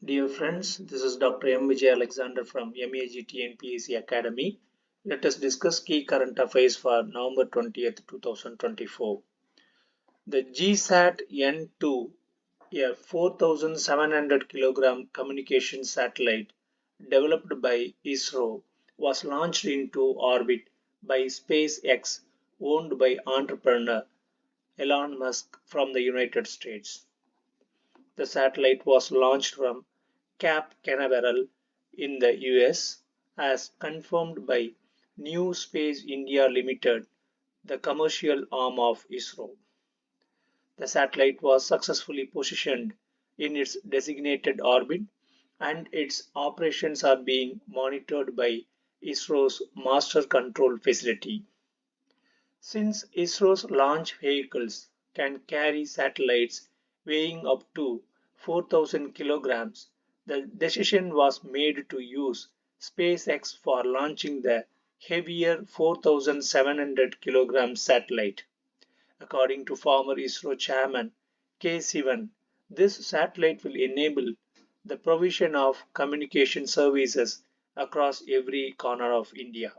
Dear friends, this is Dr. M. Vijay Alexander from MEG TNPSC Academy. Let us discuss key current affairs for November 20th, 2024. The GSAT N2, a 4,700 kilogram communication satellite developed by ISRO, was launched into orbit by SpaceX, owned by entrepreneur Elon Musk from the United States. The satellite was launched from Cape Canaveral in the US, as confirmed by New Space India Limited, the commercial arm of ISRO. The satellite was successfully positioned in its designated orbit, and its operations are being monitored by ISRO's Master Control Facility. Since ISRO's launch vehicles can carry satellites weighing up to 4,000 kilograms, the decision was made to use SpaceX for launching the heavier 4,700 kilogram satellite. According to former ISRO chairman K. Sivan, this satellite will enable the provision of communication services across every corner of India.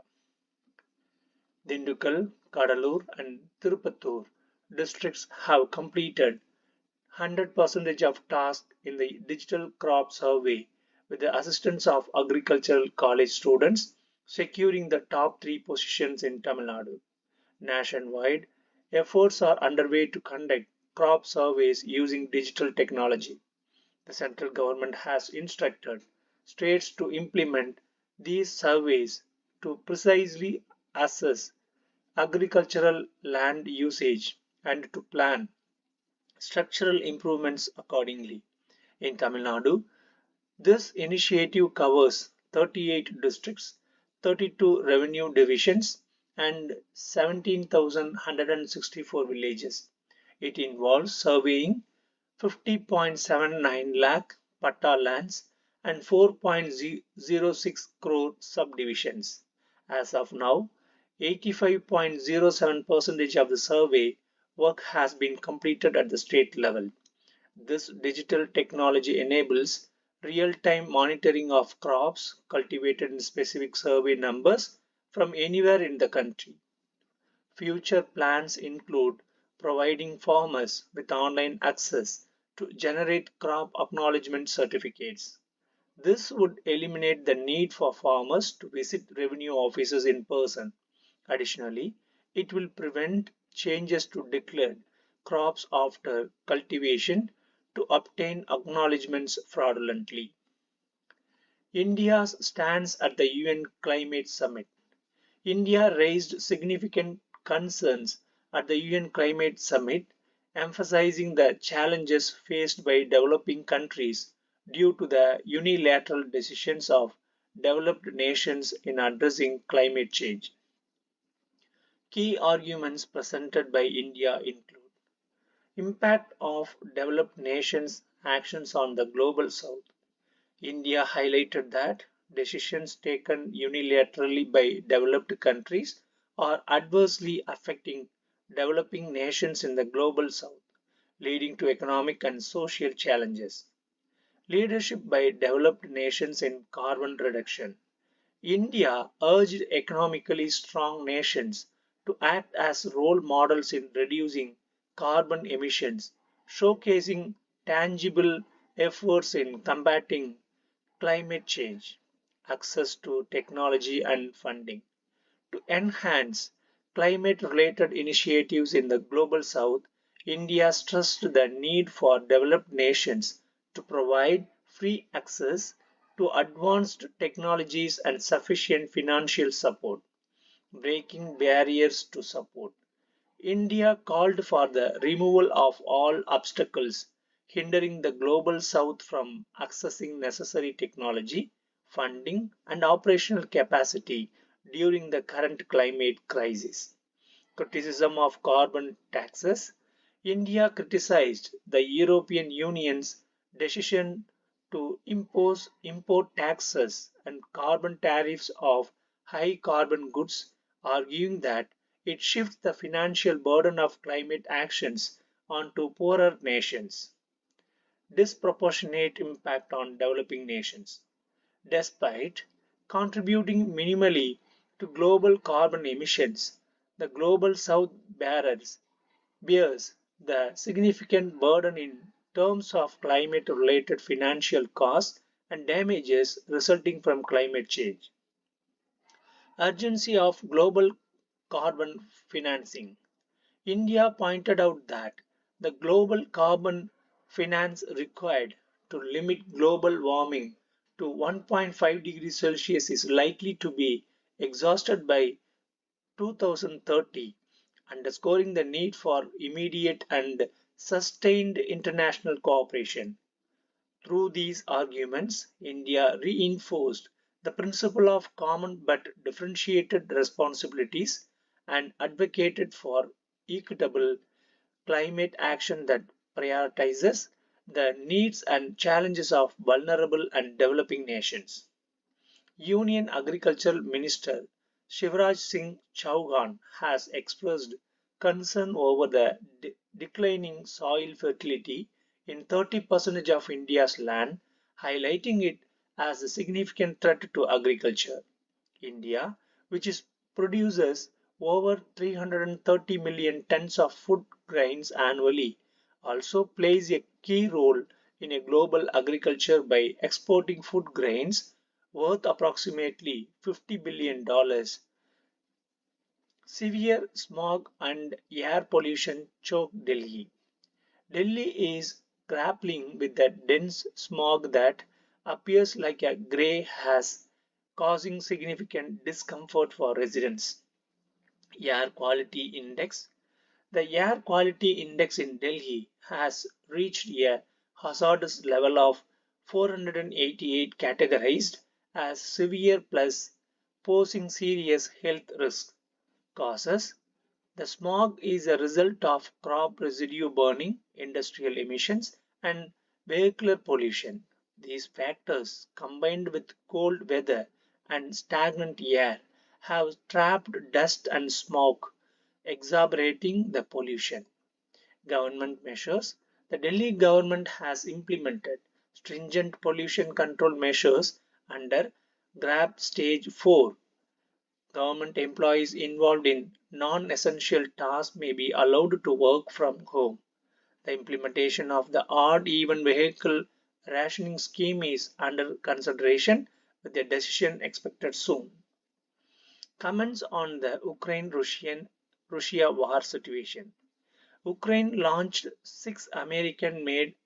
Dindigul, Kadalur and Tirupattur districts have completed 100% of tasks in the digital crop survey with the assistance of agricultural college students, securing the top three positions in Tamil Nadu. Nationwide, efforts are underway to conduct crop surveys using digital technology. The central government has instructed states to implement these surveys to precisely assess agricultural land usage and to plan structural improvements accordingly. In Tamil Nadu, this initiative covers 38 districts, 32 revenue divisions, and 17,164 villages. It involves surveying 50.79 lakh patta lands and 4.06 crore subdivisions. As of now, 85.07% of the survey work has been completed at the state level. This digital technology enables real-time monitoring of crops cultivated in specific survey numbers from anywhere in the country. Future plans include providing farmers with online access to generate crop acknowledgement certificates. This would eliminate the need for farmers to visit revenue offices in person. Additionally, it will prevent changes to declared crops after cultivation to obtain acknowledgements fraudulently. India stands at the UN Climate Summit. India raised significant concerns at the UN Climate Summit, emphasizing the challenges faced by developing countries due to the unilateral decisions of developed nations in addressing climate change. Key arguments presented by India include impact of developed nations' actions on the global south. India highlighted that decisions taken unilaterally by developed countries are adversely affecting developing nations in the global south, leading to economic and social challenges. Leadership by developed nations in carbon reduction. India urged economically strong nations to act as role models in reducing carbon emissions, showcasing tangible efforts in combating climate change, access to technology and funding. To enhance climate related initiatives in the global south, India stressed the need for developed nations to provide free access to advanced technologies and sufficient financial support, breaking barriers to support. India called for the removal of all obstacles hindering the global south from accessing necessary technology, funding, and operational capacity during the current climate crisis. Criticism of carbon taxes. India criticized the European Union's decision to impose import taxes and carbon tariffs of high carbon goods, arguing that it shifts the financial burden of climate actions onto poorer nations. disproportionate impact on developing nations. Despite contributing minimally to global carbon emissions, the global south bears the significant burden in terms of climate related financial costs and damages resulting from climate change. Urgency of global carbon financing. India pointed out that the global carbon finance required to limit global warming to 1.5 degrees Celsius is likely to be exhausted by 2030, underscoring the need for immediate and sustained international cooperation. Through these arguments, India reinforced the principle of common but differentiated responsibilities and advocated for equitable climate action that prioritizes the needs and challenges of vulnerable and developing nations. Union Agricultural Minister Shivraj Singh Chauhan has expressed concern over the declining soil fertility in 30% of India's land, highlighting it as a significant threat to agriculture. India, which produces over 330 million tons of food grains annually, also plays a key role in a global agriculture by exporting food grains worth approximately $50 billion. Severe smog and air pollution choke Delhi. Delhi is grappling with the dense smog that appears like a grey haze, causing significant discomfort for residents. Air quality index. The air quality index in Delhi has reached a hazardous level of 488, categorized as severe plus, posing serious health risks. Causes. The smog is a result of crop residue burning, industrial emissions, and vehicular pollution. These factors, combined with cold weather and stagnant air, have trapped dust and smoke, exacerbating the pollution. Government measures. The Delhi government has implemented stringent pollution control measures under GRAB Stage 4. Government employees involved in non-essential tasks may be allowed to work from home. The implementation of the odd-even vehicle rationing scheme is under consideration, with a decision expected soon. Comments on the Ukraine-Russia war situation. Ukraine launched six American-made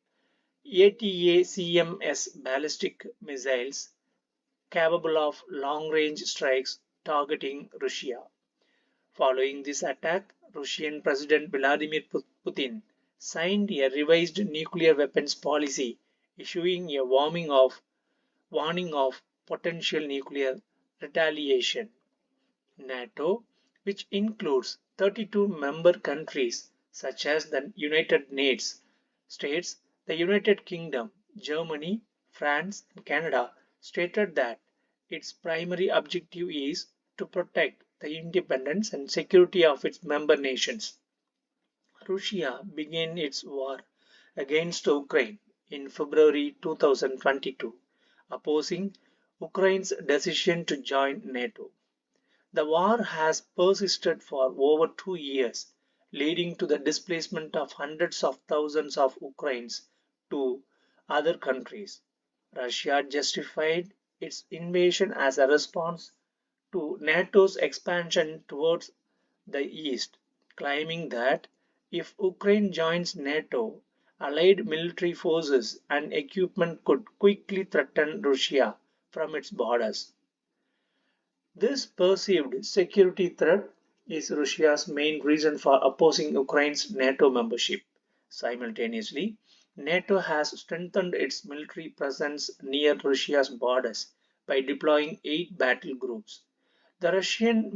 ATACMS ballistic missiles capable of long-range strikes targeting Russia. Following this attack, Russian President Vladimir Putin signed a revised nuclear weapons policy, issuing a warning of potential nuclear retaliation. NATO, which includes 32 member countries such as the States, the United Kingdom, Germany, France, and Canada, stated that its primary objective is to protect the independence and security of its member nations. Russia began its war against Ukraine in February 2022, opposing Ukraine's decision to join NATO. The war has persisted for over 2 years, leading to the displacement of hundreds of thousands of Ukrainians to other countries. Russia justified its invasion as a response to NATO's expansion towards the east, claiming that if Ukraine joins NATO, allied military forces and equipment could quickly threaten Russia from its borders. This perceived security threat is Russia's main reason for opposing Ukraine's NATO membership. Simultaneously, NATO has strengthened its military presence near Russia's borders by deploying 8 battle groups. The Russian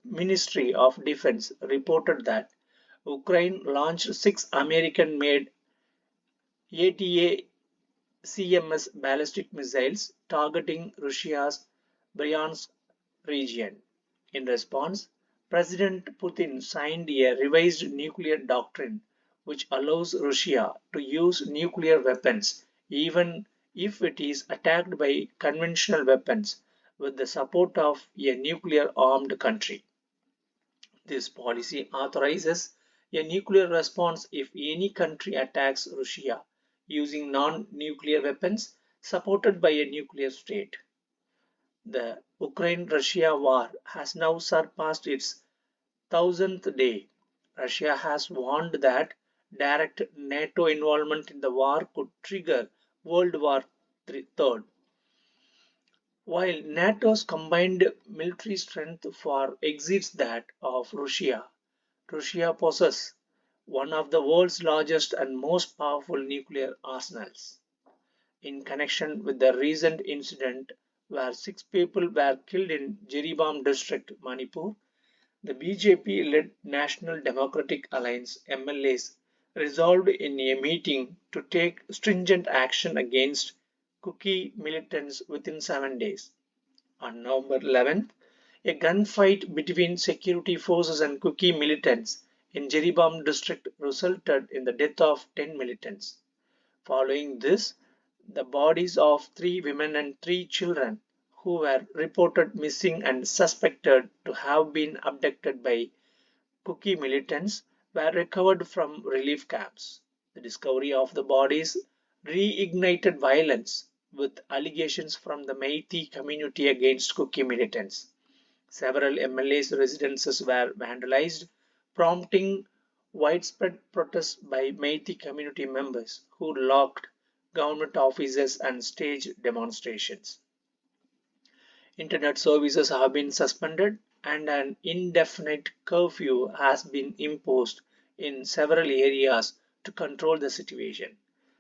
Ministry of Defense reported that Ukraine launched six American made ATACMS ballistic missiles targeting Russia's Bryansk region. In response, President Putin signed a revised nuclear doctrine, which allows Russia to use nuclear weapons even if it is attacked by conventional weapons with the support of a nuclear armed country. This policy authorizes a nuclear response if any country attacks Russia using non nuclear weapons supported by a nuclear state. The Ukraine Russia war has now surpassed its thousandth day. Russia has warned that direct NATO involvement in the war could trigger World War III. While NATO's combined military strength far exceeds that of Russia, Russia possesses one of the world's largest and most powerful nuclear arsenals. In connection with the recent incident where 6 people were killed in Jiribam district, Manipur, the BJP-led National Democratic Alliance (MLAs) resolved in a meeting to take stringent action against Kuki militants within 7 days. On November 11th, a gunfight between security forces and Kuki militants in Jiribam district resulted in the death of 10 militants. Following this, the bodies of 3 women and 3 children who were reported missing and suspected to have been abducted by Kuki militants were recovered from relief camps. The discovery of the bodies reignited violence with allegations from the Meiteis community against Kuki militants. Several MLAs' residences were vandalized, prompting widespread protests by Meiteis community members who locked government offices and staged demonstrations. Internet services have been suspended and an indefinite curfew has been imposed in several areas to control the situation.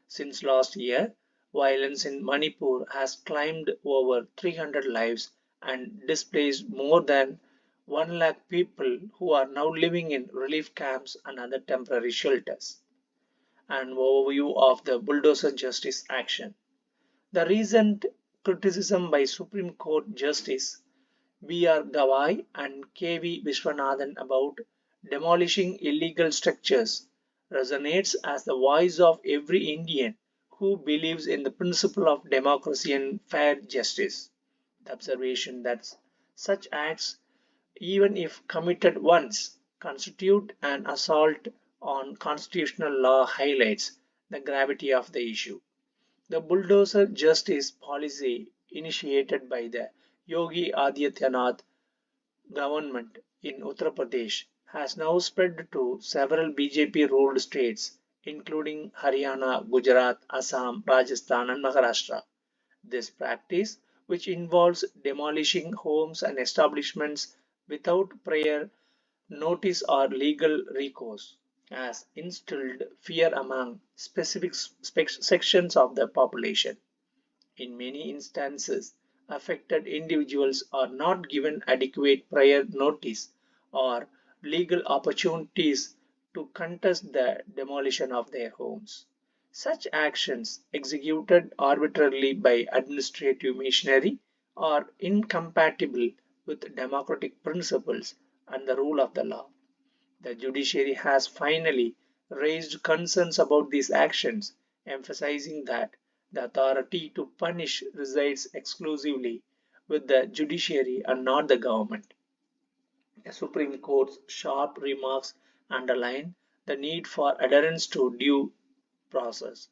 Since last year, violence in Manipur has claimed over 300 lives and displaced more than 1 lakh people who are now living in relief camps and other temporary shelters. An overview of the bulldozer justice action. The recent criticism by Supreme Court Justice B.R. Gawai and K.V. Vishwanathan about demolishing illegal structures resonates as the voice of every Indian who believes in the principle of democracy and fair justice. The observation that such acts, even if committed once, constitute an assault on constitutional law highlights the gravity of the issue. The bulldozer justice policy initiated by the Yogi Adityanath government in Uttar Pradesh has now spread to several BJP ruled states, including Haryana, Gujarat, Assam, Rajasthan, and Maharashtra. This practice, which involves demolishing homes and establishments without prior notice or legal recourse, has instilled fear among specific sections of the population. In many instances, affected individuals are not given adequate prior notice or legal opportunities to contest the demolition of their homes. Such actions, executed arbitrarily by administrative machinery, are incompatible with democratic principles and the rule of the law. The judiciary has finally raised concerns about these actions, emphasizing that the authority to punish resides exclusively with the judiciary and not the government. The Supreme Court's sharp remarks underline the need for adherence to due process.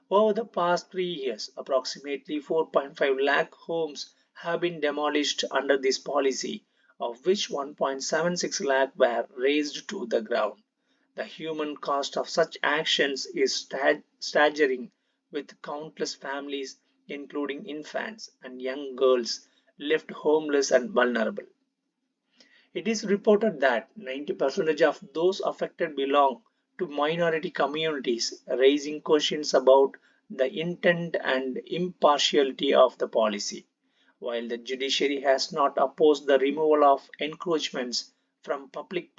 Over the past 3 years, approximately 4.5 lakh homes have been demolished under this policy, of which 1.76 lakh were razed to the ground. The human cost of such actions is staggering, with countless families, including infants and young girls, left homeless and vulnerable. It is reported that 90% of those affected belong to minority communities, raising questions about the intent and impartiality of the policy. While the judiciary has not opposed the removal of encroachments from public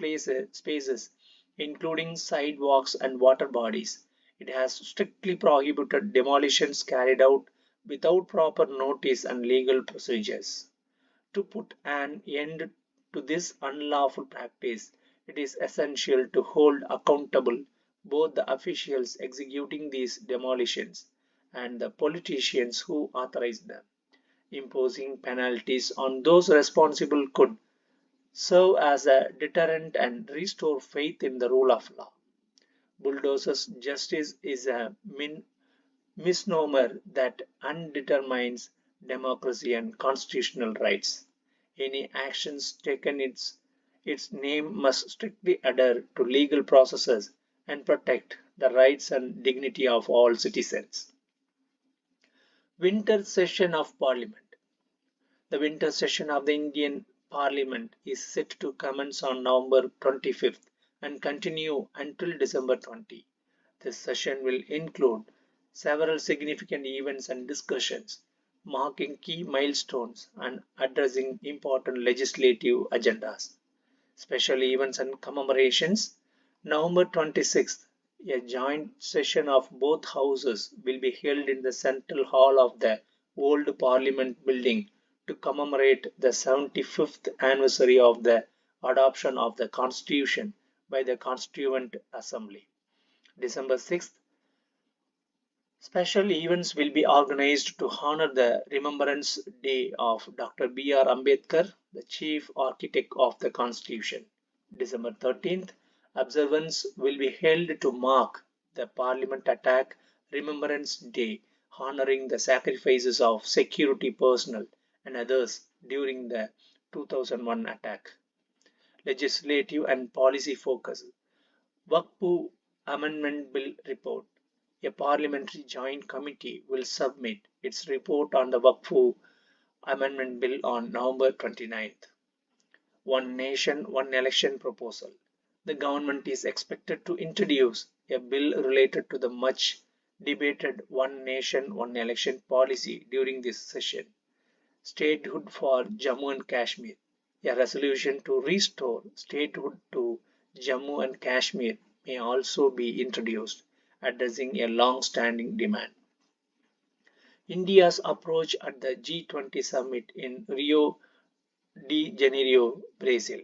spaces, including sidewalks and water bodies, it has strictly prohibited demolitions carried out without proper notice and legal procedures. To put an end to this unlawful practice, it is essential to hold accountable both the officials executing these demolitions and the politicians who authorized them. Imposing penalties on those responsible could serve as a deterrent and restore faith in the rule of law. Bulldozers justice is a misnomer that undermines democracy and constitutional rights. Any actions taken its name must strictly adhere to legal processes and protect the rights and dignity of all citizens. Winter session of Parliament. The winter session of the Indian Parliament is set to commence on November 25th and continue until December 20. This session will include several significant events and discussions, marking key milestones and addressing important legislative agendas. Special events and commemorations. November 26th, a joint session of both houses will be held in the Central Hall of the old Parliament building to commemorate the 75th anniversary of the adoption of the Constitution by the Constituent Assembly. December 6th, special events will be organized to honor the Remembrance Day of Dr. B.R. Ambedkar, the chief architect of the Constitution. December 13th, observance will be held to mark the Parliament Attack Remembrance Day, honoring the sacrifices of security personnel and others during the 2001 attack. Legislative and policy focus. Waqf Amendment Bill Report. A parliamentary joint committee will submit its report on the Waqf Amendment Bill on November 29th. One Nation, One Election proposal. The government is expected to introduce a bill related to the much debated One Nation, One Election policy during this session. Statehood for Jammu and Kashmir. A resolution to restore statehood to Jammu and Kashmir may also be introduced, addressing a long standing demand. India's approach at the G20 summit in Rio de Janeiro, Brazil.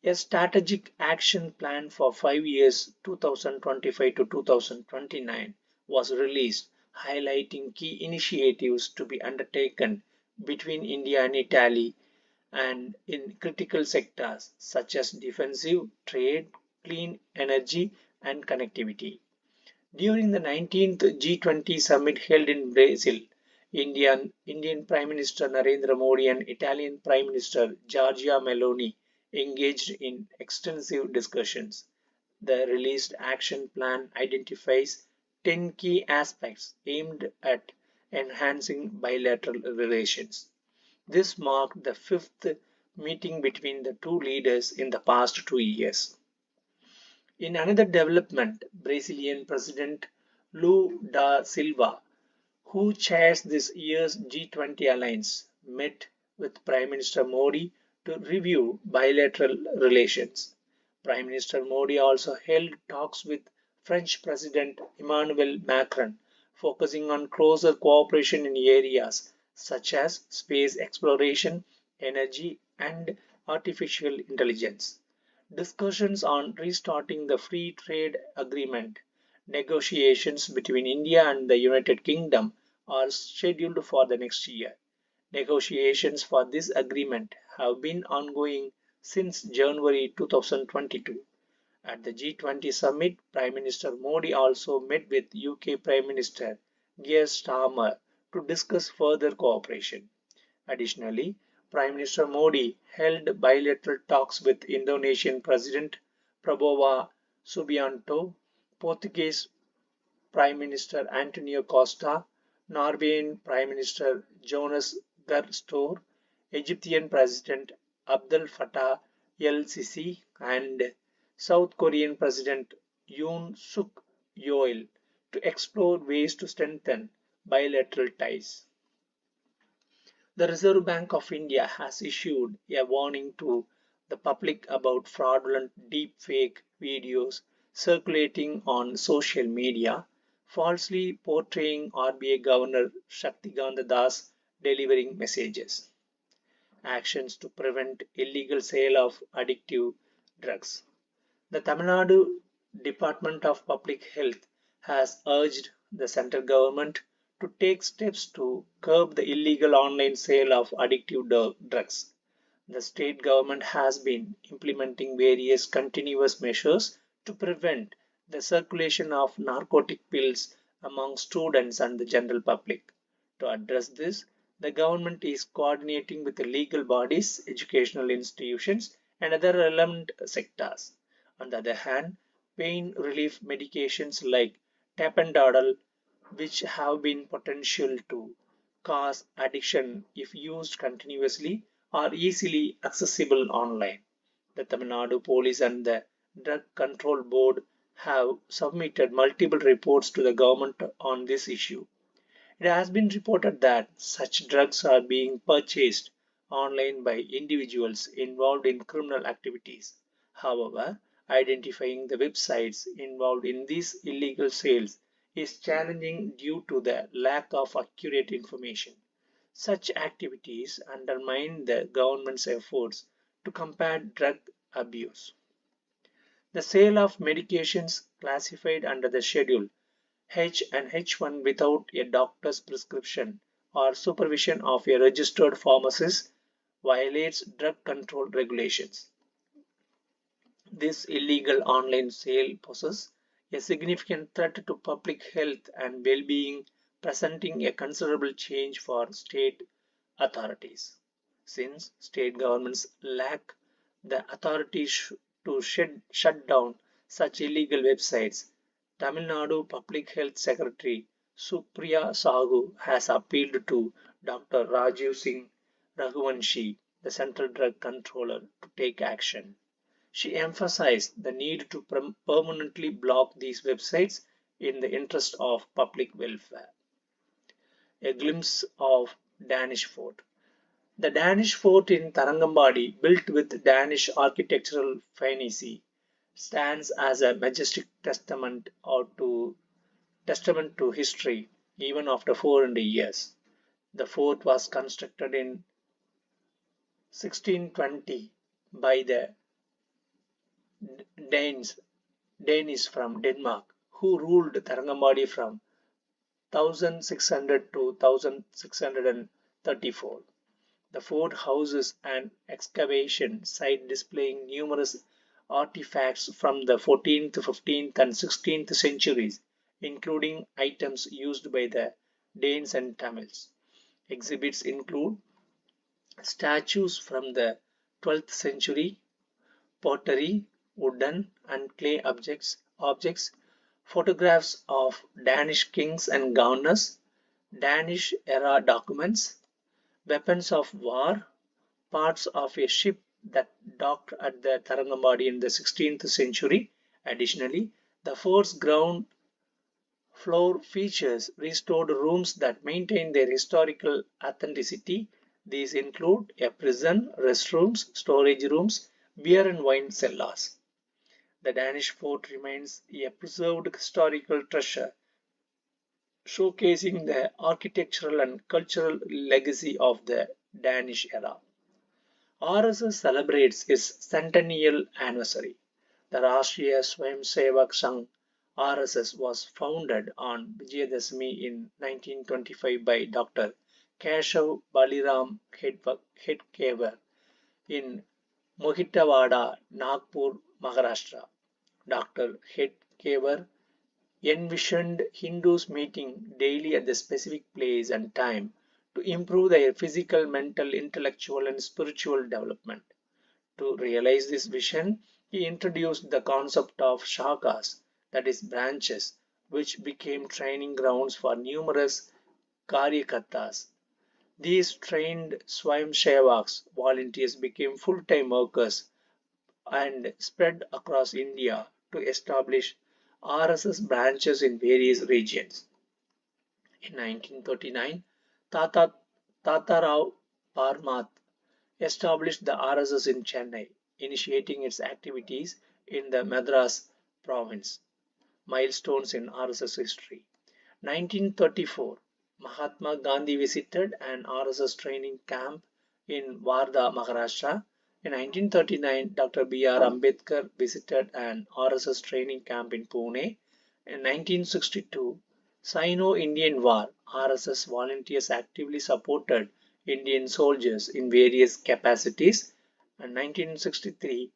A strategic action plan for 5 years 2025 to 2029 was released, highlighting key initiatives to be undertaken between India and Italy and in critical sectors such as defensive, trade, clean energy, and connectivity. During the 19th G20 summit held in Brazil, Indian Prime Minister Narendra Modi and Italian Prime Minister Giorgia Meloni engaged in extensive discussions. The released action plan identifies 10 key aspects aimed at enhancing bilateral relations. This marked the fifth meeting between the two leaders in the past 2 years. In another development, Brazilian President Lula da Silva, who chairs this year's G20 alliance, met with Prime Minister Modi to review bilateral relations. Prime Minister Modi also held talks with French President Emmanuel Macron, focusing on closer cooperation in areas such as space exploration, energy, and artificial intelligence. Discussions on restarting the free trade agreement negotiations between India and the United Kingdom are scheduled for the next year. Negotiations for this agreement have been ongoing since January 2022. At the G20 summit, Prime Minister Modi also met with UK Prime Minister Keir Starmer to discuss further cooperation. Additionally, Prime Minister Modi held bilateral talks with Indonesian President Prabowo Subianto, Portuguese Prime Minister Antonio Costa, Norwegian Prime Minister Jonas Gahr Store, Egyptian President Abdel Fattah el-Sisi, and South Korean President Yoon Suk Yeol to explore ways to strengthen bilateral ties. The Reserve Bank of India has issued a warning to the public about fraudulent deepfake videos circulating on social media, falsely portraying RBI Governor Shaktikanta Das delivering messages. Actions to prevent illegal sale of addictive drugs. The Tamil Nadu Department of Public Health has urged the central government to take steps to curb the illegal online sale of addictive drugs. The state government has been implementing various continuous measures to prevent the circulation of narcotic pills among students and the general public. To address this, the government is coordinating with the legal bodies, educational institutions, and other relevant sectors. On the other hand, pain relief medications like tapentadol, which have been potential to cause addiction if used continuously, are easily accessible online. The Tamil Nadu Police and the Drug Control Board have submitted multiple reports to the government on this issue. It has been reported that such drugs are being purchased online by individuals involved in criminal activities. However, identifying the websites involved in these illegal sales is challenging due to the lack of accurate information. Such activities undermine the government's efforts to combat drug abuse. The sale of medications classified under the Schedule H and H1 without a doctor's prescription or supervision of a registered pharmacist violates drug control regulations. This illegal online sale poses a significant threat to public health and well-being, presenting a considerable challenge for state authorities. Since state governments lack the authority to shut down such illegal websites, Tamil Nadu Public Health Secretary Supriya Sahu has appealed to Dr. Rajiv Singh Raghuvanshi, the Central Drug Controller, to take action. She emphasized the need to permanently block these websites in the interest of public welfare. A glimpse of Danish fort. The Danish fort in Tarangambadi, built with Danish architectural finesse, stands as a majestic testament to history even after 400 years. The fort was constructed in 1620 by the Danes, Danes from Denmark, who ruled Tarangambadi from 1600 to 1634. The fort houses an excavation site displaying numerous artifacts from the 14th, 15th, and 16th centuries, including items used by the Danes and Tamils. Exhibits include statues from the 12th century, pottery, wooden and clay objects, photographs of Danish kings and governors, Danish era documents, weapons of war, parts of a ship that docked at the Tarangambadi in the 16th century. Additionally, the fort's ground floor features restored rooms that maintain their historical authenticity. These include a prison, restrooms, storage rooms, beer and wine cellars. The Danish fort remains a preserved historical treasure, showcasing the architectural and cultural legacy of the Danish era. RSS celebrates its centennial anniversary. The Rashtriya Swayamsevak Sangh RSS was founded on Vijayadashami in 1925 by Dr. Keshav Baliram Hedkevar in Mohitawada, Nagpur, Maharashtra. Dr. Hedkevar envisioned Hindus meeting daily at the specific place and time to improve their physical, mental, intellectual, and spiritual development. To realize this vision, he introduced the concept of shakas, that is, branches, which became training grounds for numerous karyakartas. These trained Swayamsevaks volunteers became full-time workers and spread across India to establish RSS branches in various regions. In 1939, Tata, Tatarao Parmath established the RSS in Chennai, initiating its activities in the Madras province. Milestones in RSS history. 1934, Mahatma Gandhi visited an RSS training camp in Wardha, Maharashtra. In 1939, Dr. B.R. Ambedkar visited an RSS training camp in Pune. In 1962, Sino-Indian War, RSS volunteers actively supported Indian soldiers in various capacities. In 1963,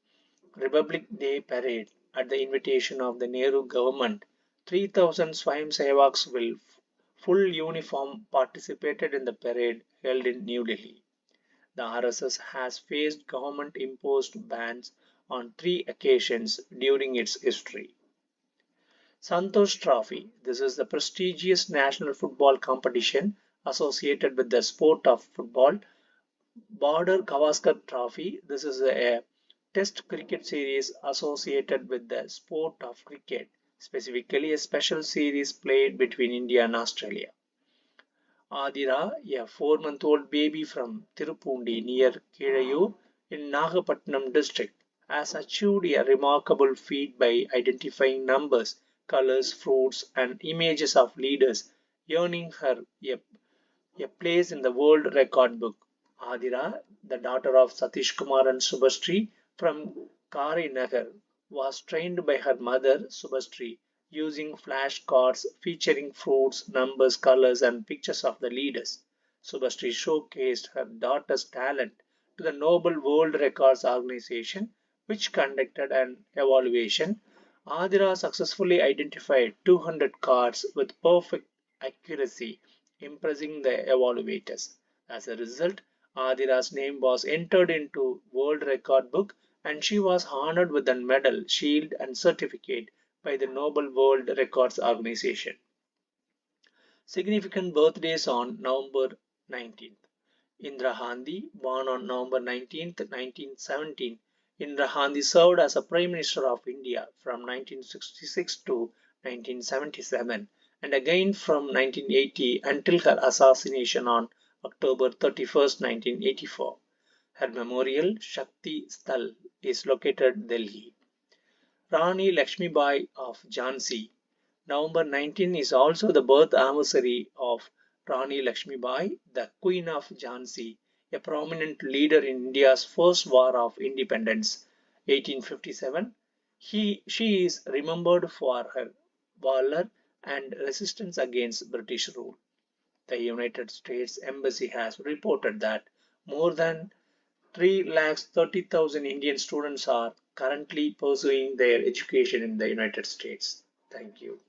Republic Day Parade at the invitation of the Nehru government, 3,000 Swayamsevaks will full uniform participated in the parade held in New Delhi. The RSS has faced government imposed bans on three occasions during its history. Santosh Trophy. This is the prestigious national football competition associated with the sport of football. Border Gavaskar Trophy. This is a test cricket series associated with the sport of cricket, specifically a special series played between India and Australia. Adira, a 4-month-old baby from Tirupundi near Kirayu in Nagapattinam district, has achieved a remarkable feat by identifying numbers, colors, fruits, and images of leaders, earning her a place in the world record book. Adira, the daughter of Satish Kumar and Subhastri from Kari Nagar, was trained by her mother Subhastri using flashcards featuring fruits, numbers, colors, and pictures of the leaders. Subhastri showcased her daughter's talent to the Nobel World Records Organization, which conducted an evaluation. Adira successfully identified 200 cards with perfect accuracy, impressing the evaluators. As a result, Adira's name was entered into World Record Book and she was honored with a medal, shield and certificate by the Nobel World Records Organization. Significant birthdays on November 19th. Indira Gandhi, born on November 19th, 1917. Indira Gandhi served as a Prime Minister of India from 1966 to 1977 and again from 1980 until her assassination on October 31st, 1984. Her memorial, Shakti Sthal, is located in Delhi. Rani Lakshmibai of Jhansi. November 19 is also the birth anniversary of Rani Lakshmibai, the Queen of Jhansi, a prominent leader in India's first war of independence, 1857. She is remembered for her valor and resistance against British rule. The United States Embassy has reported that more than 3,30,000 Indian students are currently pursuing their education in the United States. Thank you.